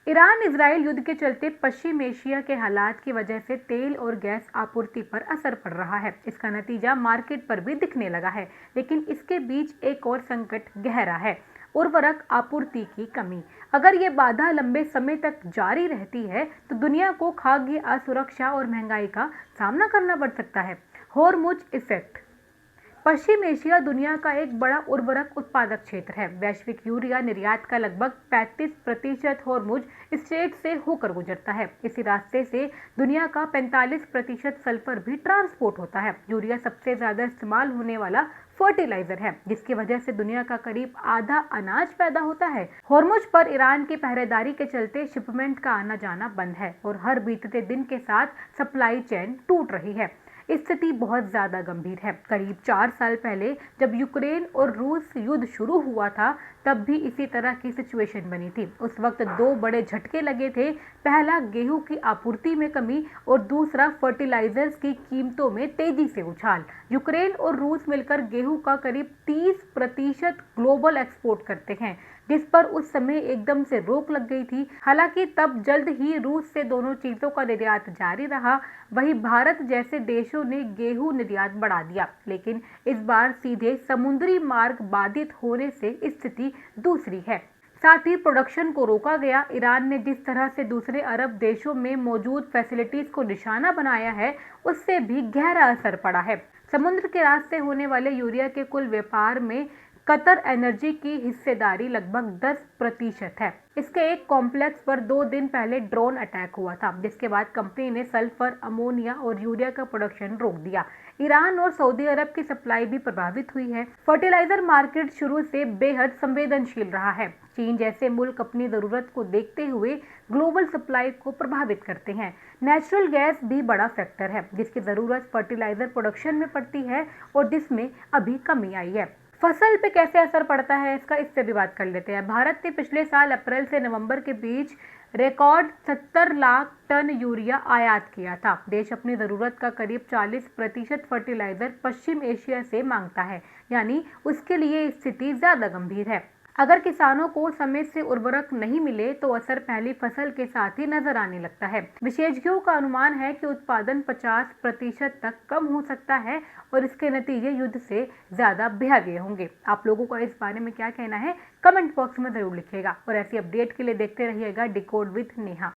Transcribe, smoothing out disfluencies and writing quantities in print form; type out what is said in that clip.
Iran Israel युद्ध के चलते पश्चिम एशिया के हालात की वजह से तेल और गैस आपूर्ति पर असर पड़ रहा है। इसका नतीजा मार्केट पर भी दिखने लगा है, लेकिन इसके बीच एक और संकट गहरा है, उर्वरक आपूर्ति की कमी। अगर ये बाधा लंबे समय तक जारी रहती है तो दुनिया को खाद्य असुरक्षा और महंगाई का सामना करना पड़ सकता है। होर्मुज इफेक्ट। पश्चिम एशिया दुनिया का एक बड़ा उर्वरक उत्पादक क्षेत्र है। वैश्विक यूरिया निर्यात का लगभग 35% होर्मुज स्ट्रेट से होकर गुजरता है। इसी रास्ते से दुनिया का 45% सल्फर भी ट्रांसपोर्ट होता है। यूरिया सबसे ज्यादा इस्तेमाल होने वाला फर्टिलाइजर है, जिसकी वजह से दुनिया का करीब आधा अनाज पैदा होता है। होर्मुज पर ईरान की पहरेदारी के चलते शिपमेंट का आना जाना बंद है और हर बीतते दिन के साथ सप्लाई चेन टूट रही है। स्थिति बहुत ज्यादा गंभीर है। करीब 4 साल पहले जब यूक्रेन और रूस युद्ध शुरू हुआ था, तब भी इसी तरह की सिचुएशन बनी थी। उस वक्त दो बड़े झटके लगे थे। पहला, गेहूं की आपूर्ति में कमी और दूसरा, फर्टिलाइजर्स की कीमतों में तेजी से उछाल। यूक्रेन और रूस मिलकर गेहूं का करीब 30% ग्लोबल एक्सपोर्ट करते हैं, जिस पर उस समय एकदम से रोक लग गई थी। हालांकि तब जल्द ही रूस से दोनों चीजों का निर्यात जारी रहा। वहीं भारत जैसे देशों ने गेहूं निर्यात बढ़ा दिया, लेकिन इस बार सीधे समुद्री मार्ग बाधित होने से स्थिति दूसरी है। साथ ही प्रोडक्शन को रोका गया। ईरान ने जिस तरह से दूसरे अरब देशों में मौजूद फैसिलिटीज को निशाना बनाया है, उससे भी गहरा असर पड़ा है। समुद्र के रास्ते होने वाले यूरिया के कुल व्यापार में कतर एनर्जी की हिस्सेदारी लगभग 10% है। इसके एक कॉम्प्लेक्स पर 2 दिन पहले ड्रोन अटैक हुआ था, जिसके बाद कंपनी ने सल्फर, अमोनिया और यूरिया का प्रोडक्शन रोक दिया। ईरान और सऊदी अरब की सप्लाई भी प्रभावित हुई है। फर्टिलाइजर मार्केट शुरू से बेहद संवेदनशील रहा है। चीन जैसे मुल्क अपनी जरूरत को देखते हुए ग्लोबल सप्लाई को प्रभावित करते हैं। नेचुरल गैस भी बड़ा फैक्टर है, जिसकी जरूरत फर्टिलाइजर प्रोडक्शन में पड़ती है और जिसमें अभी कमी आई है। फसल पे कैसे असर पड़ता है इसका, इससे भी बात कर लेते हैं। भारत ने पिछले साल अप्रैल से नवंबर के बीच रिकॉर्ड 70 लाख टन यूरिया आयात किया था। देश अपनी जरूरत का करीब 40% फर्टिलाइजर पश्चिम एशिया से मांगता है, यानी उसके लिए स्थिति ज्यादा गंभीर है। अगर किसानों को समय से उर्वरक नहीं मिले तो असर पहली फसल के साथ ही नजर आने लगता है। विशेषज्ञों का अनुमान है कि उत्पादन 50% तक कम हो सकता है और इसके नतीजे युद्ध से ज्यादा भयावह होंगे। आप लोगों का इस बारे में क्या कहना है, कमेंट बॉक्स में जरूर लिखिएगा और ऐसी अपडेट के लिए देखते रहिएगा डिकोड विद नेहा।